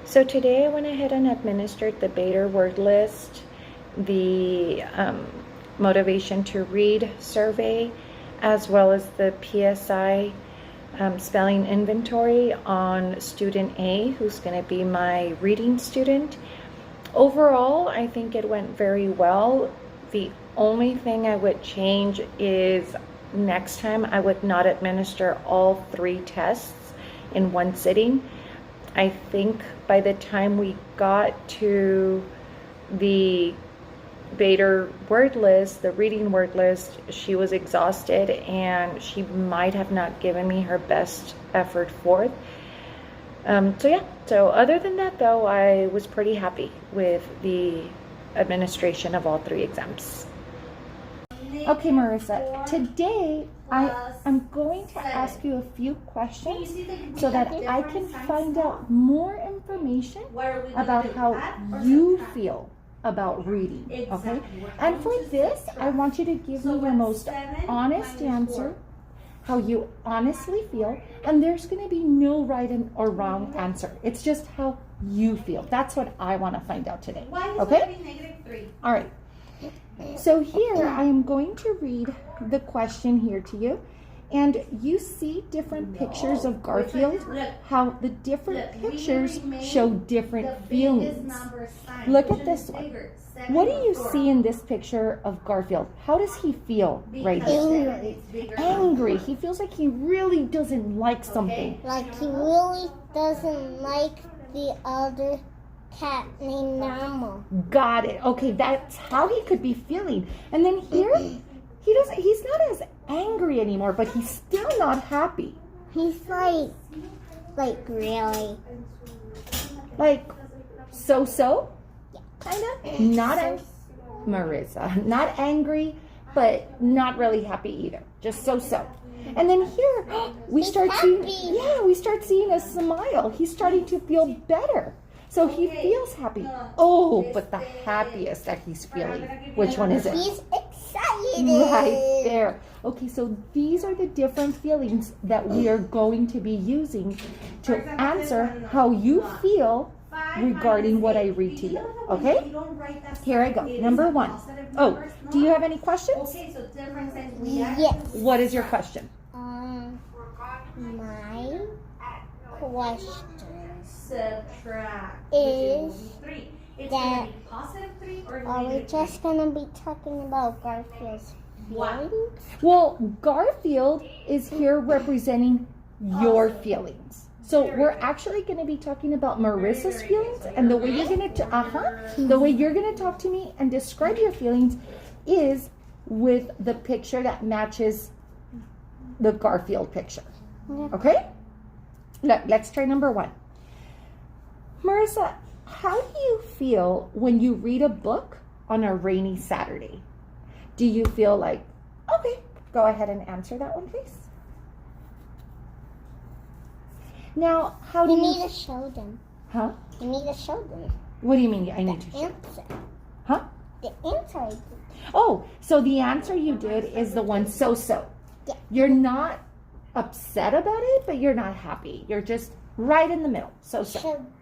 So today I went ahead and administered the Bader word list, the motivation to read survey, as well as the PSI spelling inventory on student A, who's going to be my reading student. Overall, I think it went very well. The only thing I would change is next time I would not administer all 3 tests in one sitting. I think by the time we got to the Bader word list, the reading word list, she was exhausted and she might have not given me her best effort forth. So other than that though, I was pretty happy with the administration of all 3 exams. Okay, Marissa, today I'm going to ask you a few questions so that I can find out more information about how you feel about reading, okay? And for this, I want you to give me your most honest answer, how you honestly feel, and there's going to be no right or wrong answer. It's just how you feel. That's what I want to find out today, okay? All right. So here I am going to read the question here to you, and you see different pictures of Garfield, how the different pictures show different feelings. Look at this one. What do you see in this picture of Garfield? How does he feel right here? Angry. Angry. He feels like he really doesn't like something. Like he really doesn't like the other cat named Namo. Got it. Okay, that's how he could be feeling. And then here, he's not as angry anymore, but he's still not happy. He's like really. Like, so? Yeah. Kind of? Not Marissa. Not angry, but not really happy either. Just so. And then here, we start seeing a smile. He's starting to feel better. So he feels happy. Oh, but the happiest that he's feeling. Which one is it? He's excited. Right there. Okay, so these are the different feelings that we are going to be using to answer how you feel regarding what I read to you. Okay? Here I go. Number 1. Oh, do you have any questions? Yes. What is your question? My question Subtract is that are we just gonna be talking about Garfield's feelings? Well, Garfield is here representing your feelings. So we're actually going to be talking about Marissa's feelings, and the way you're going to talk to me and describe your feelings is with the picture that matches the Garfield picture. Okay? Let's try number 1. Marissa, how do you feel when you read a book on a rainy Saturday? Do you feel like, okay, go ahead and answer that one, please. Now, how do We you... need to show them. Huh? We need to show them. What do you mean I need to show? Answer. Huh? The answer I did. Oh, so the answer you did is the one so. Yeah. You're not upset about it, but you're not happy. You're just right in the middle. So.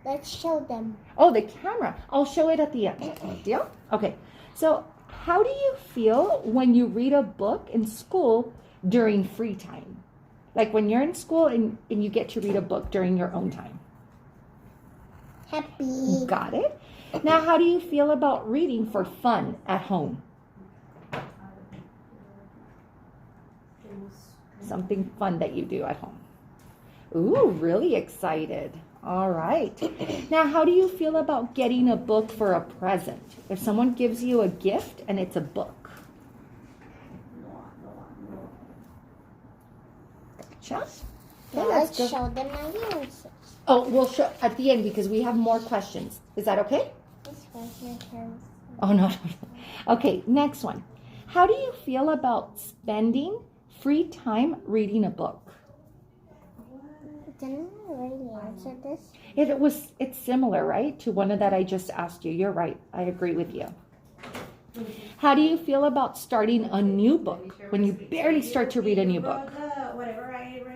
Let's show them. Oh, the camera. I'll show it at the end. Deal? Okay. So how do you feel when you read a book in school during free time? Like when you're in school and you get to read a book during your own time. Happy. Got it? Now, how do you feel about reading for fun at home? Something fun that you do at home. Ooh, really excited. All right. Now, how do you feel about getting a book for a present? If someone gives you a gift and it's a book. Gotcha. Now let's show them my answers. Oh, we'll show at the end because we have more questions. Is that okay? This question comes. Oh, no. Okay, next one. How do you feel about spending free time reading a book? Didn't I already answer this? It's similar, right, to one that I just asked you. You're right. I agree with you. How do you feel about starting a new book when you barely start to read a new book? Whatever I read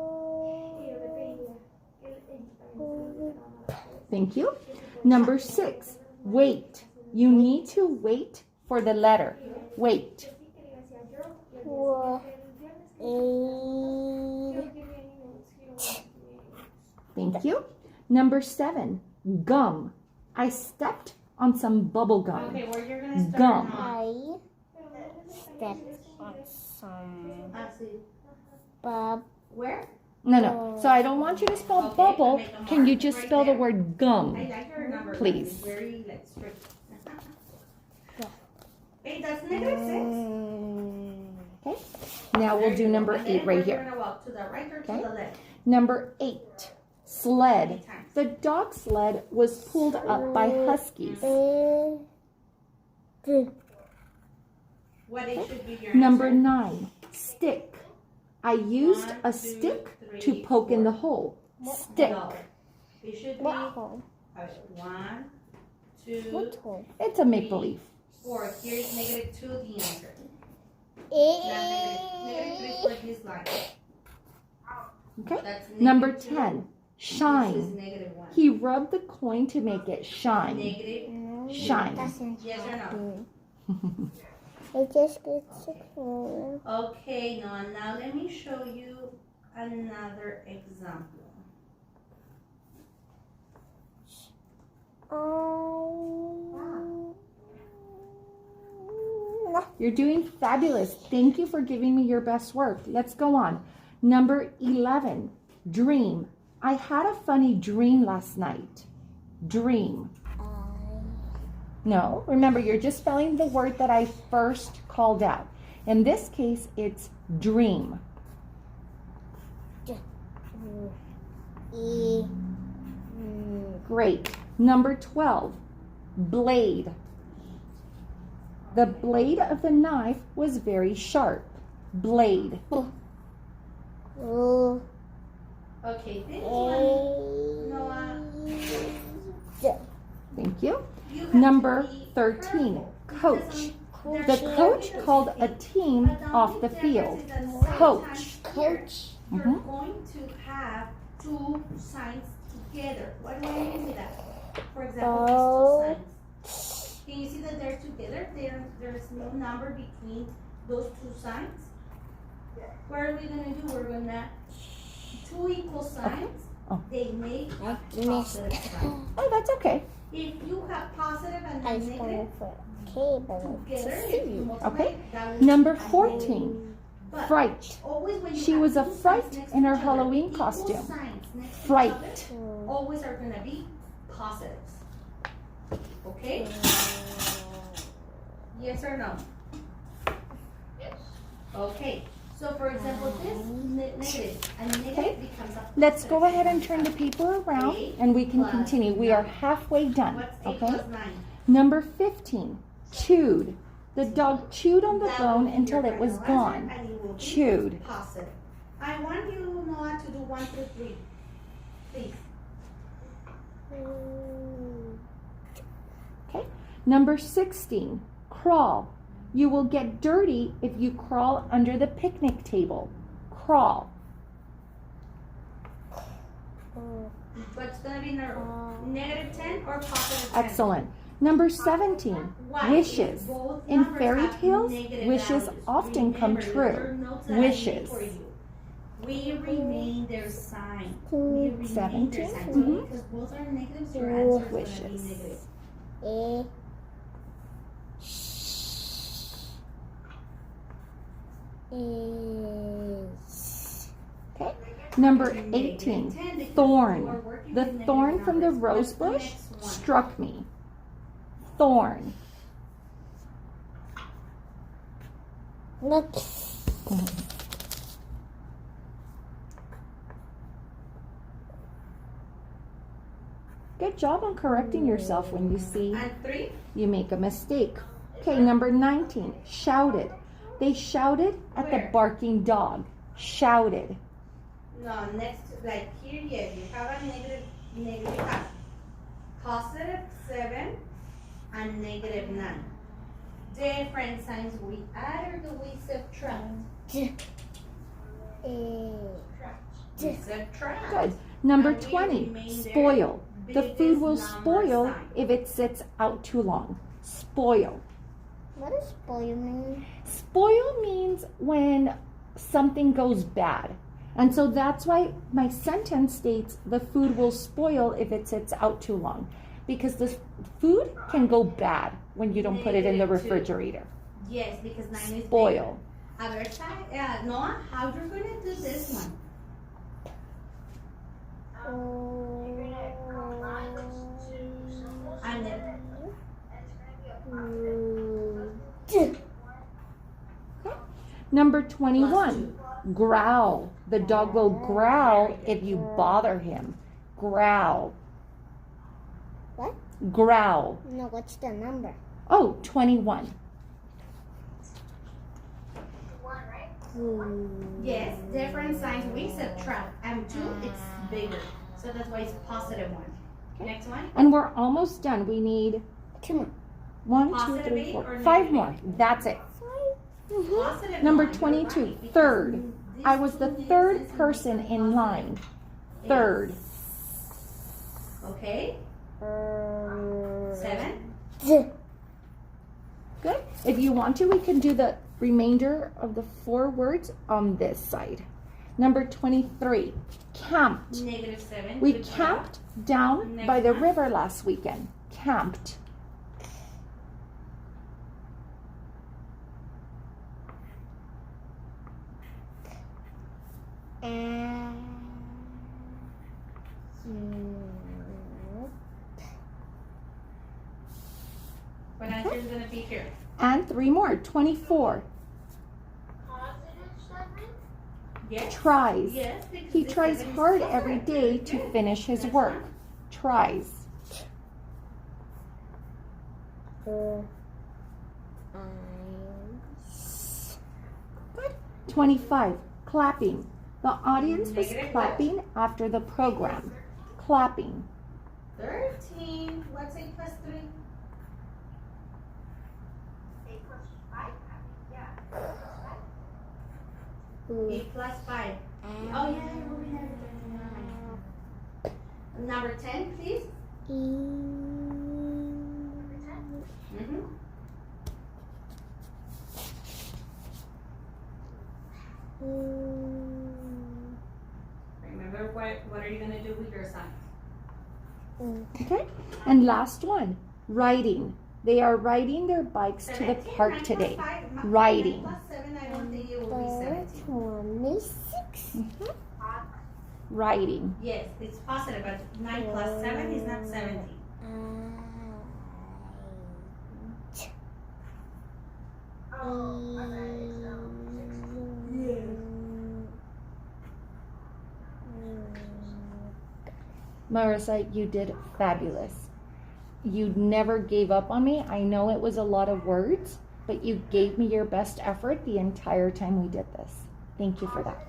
Oh. Thank you. Number 6, wait. You need to wait for the letter. Wait. Thank you. Number 7, gum. I stepped on some bubble gum. Okay, where you're gonna start Gum. now. I stepped on some See. bub. Where? No. So I don't want you to spell Okay, bubble. make a Can you mark just right spell the there. word gum? I like your number. Please. It's very like strict. Hey, that's -6. Okay. Now we'll do number 8 right You're here. gonna walk to the right or to Okay. the left. Number 8, sled. Anytime. The dog sled was pulled up by huskies. What it should be your Number answer? 9, stick. I used 1, a 2, stick 3, to poke in the 4. hole. Stick. No. It should be What hole? 1, 2, What hole? It's a make-believe. 4. Here's -2, the answer. -3 for this line. Okay. That's Number -2. 10, This is shine. -1. He rubbed the coin to make it shine. Negative. Shine. Doesn't Yes or no? happen. It just gets to clear. Okay, now let me show you another example. You're doing fabulous. Thank you for giving me your best work. Let's go on. Number 11, dream. I had a funny dream last night. Dream. No, remember, you're just spelling the word that I first called out. In this case, it's dream. Great. Number 12, blade. The blade of the knife was very sharp. Blade. Okay, this one, Noah, Thank you. you have Number to be 13, careful coach. because The coach called a team off the field. Coach. Coach. You're Mhm. going to have two signs together. What do I mean by that? For example, these two signs. Can you see that they're together? There's no number between those two signs. What are we gonna do? We're gonna two equal signs. Oh. They make a I positive missed. sign. Oh, that's okay. If you have positive and I then negative for cable together, to if you see. multiply, Okay. that will Number be a 14, But fright. always when you She have was a two signs fright next in to her each other, Halloween equal costume. signs next to each Fright. other, always are gonna be positives. Okay? Yes or no? Yes. Okay. So for example, this negative, a negative becomes a Let's go positive. ahead and turn the paper around and we can continue. We are halfway done. What's 8 Okay? plus 9? Number 15, chewed. The dog chewed on the That bone will be until your it was final answer, gone. and it will be Chewed. Positive. I want you, Noah, to do 1 through 3. Please. Okay. Number 16, crawl. You will get dirty if you crawl under the picnic table. Crawl. What's gonna be negative 10 or positive 10? Excellent. Number 17, Why? wishes. Both In numbers fairy have tales, negative wishes values. often come Remember, true. those are notes that I made Wishes. for you. We remain their sign. We remain 17, their sign. mhm. Because both are negatives, your answer is going to be Wishes. negative. Okay. Number Negative 18, 10 because you thorn. are working The with negative thorn from the numbers. rose What's the bush next one? struck me. Thorn. Look. Good job on correcting yourself when you see And 3? you make a mistake. Okay, number 19, shouted. They shouted at the Where? barking dog. Shouted. No, next, like here, yes, you have a you have positive 7 and negative 9. Different signs we add or do we subtract? We subtract. Good. Number And we 20, remain there. spoil. The biggest food will number spoil sign. if it sits out too long. Spoil. What does spoil mean? Spoil means when something goes bad. And so that's why my sentence states the food will spoil if it sits out too long. Because the food can go bad when you don't put it in the Negative 2. refrigerator. Yes, because 9 is Spoil. bigger. A ver, Noah, how you're gonna do this one? And then, Number 21. Growl. The dog will growl if you bother him. Growl. What? Growl. No, what's the number? Oh, 21. yes, different signs we subtract. And 2, it's bigger. So that's why it's positive 1. Next one. And we're almost done. We need 2 more. 1, 2, Positive 3, eight 4, or 5 negative more. That's it. Positive Number 1, you're 22. right, because Third. these I was the two third digits person is in line. positive. Third. Okay. 7. Good. If you want to, we can do the remainder of the 4 words on this side. Number 23. Camped. Negative 7. We Good job. camped down Next by the one. river last weekend. Camped. What answer is gonna be here? And 3 more. 24. Yes. Tries. Yes. because He the tries 7 is hard positive. every day to Good. finish his Next work. one. Tries. 25. Clapping. The audience was Negative clapping after the program. Clapping. 13. What's 8 plus 3? 8 plus 5. Oh yeah, we have it. Number 10, please. Mm-hmm. Remember what are you gonna do with your sign? Okay. And last one. Riding. They are riding their bikes to the 17, park 9 plus today. 5, 9 Riding. plus 7, I don't think it will be 17. 26. Riding. Yes, it's positive, but 9 plus 7 is not 17. Marissa, you did fabulous. You never gave up on me. I know it was a lot of words, but you gave me your best effort the entire time we did this. Thank you for that.